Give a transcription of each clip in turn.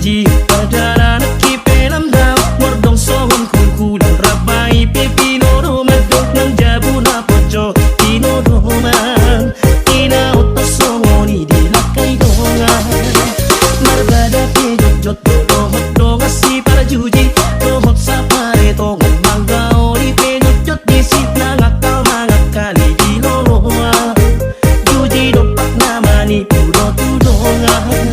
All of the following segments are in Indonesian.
juji padana ki pelam daw mordong sohon kulang rabai pepino madok nang jabuna pojo tinodoman ina utos songoni dilakai dongan marbada pe jot dohot donga si para juji dohot sapare tongan mangga ori pe jot disi nangakal mangakali di loloa juji dopak namani puro tudongan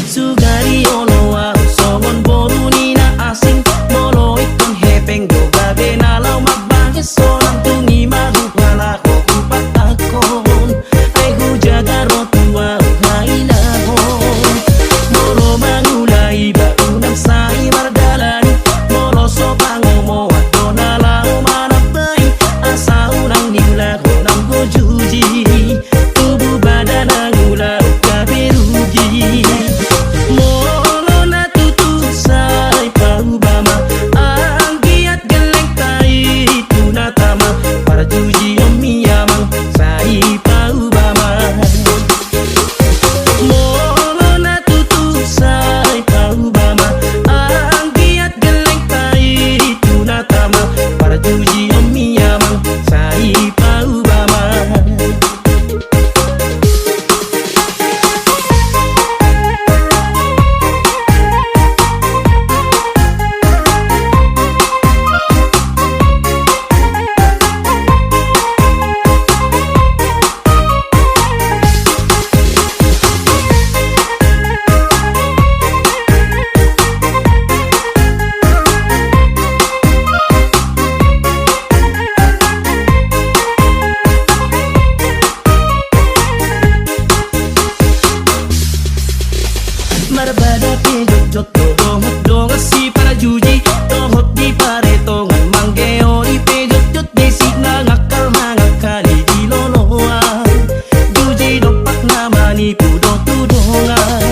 sugari oloa songon boruni na asing molo ikon hepeng do gabe na lau magbangke sonang tungi marupala ko kupat akon ay hujaga rotua hailahon molo mangulai baunang sai mardalani molo sopangomo adona lau manabai asa unang nilaho nang gojuji tubuh badan angulau gabe rugi molo na tutusay paubama ang giat geleng tai tunatama para juji omiyamang sai paubama molo na tutusay paubama ang giat geleng tai tunatama para juji omiyamang sai paubama marbada pe jot dohot donga si para juji dohot di pare tongan mangge ori pe jot desi nangakal mangakali di loloa juji dopak namani pudo tudongan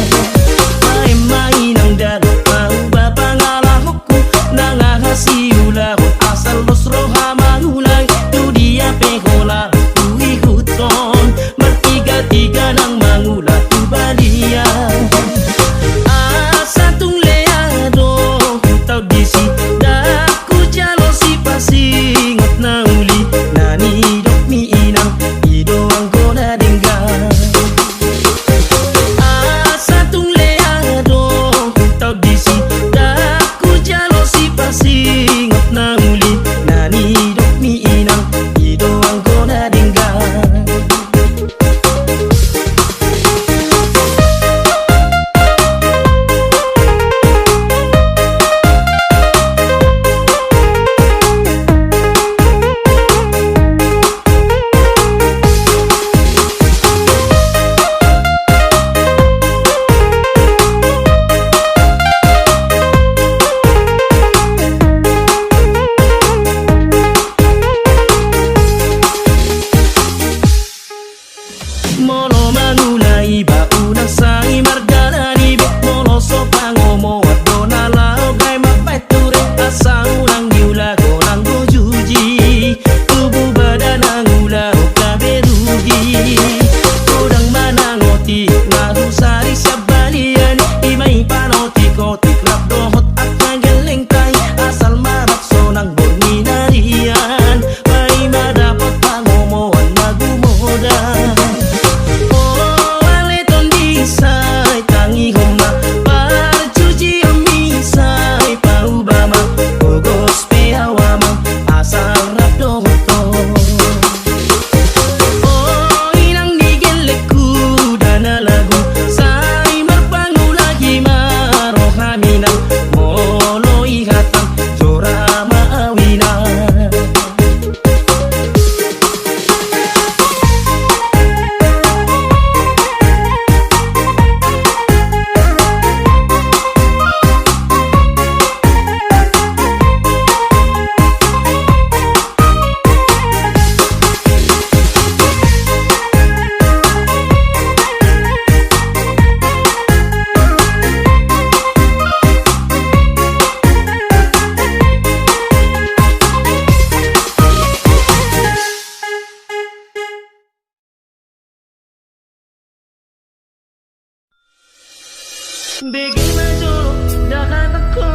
mai nang dalo mau bapa ngalahokku nangahasi ulahot asal losro hamangulay tu dia pe hola tu ikuton bertiga-tiga nang mangulah tu balia satung leado tau disi dah maju, jangan takut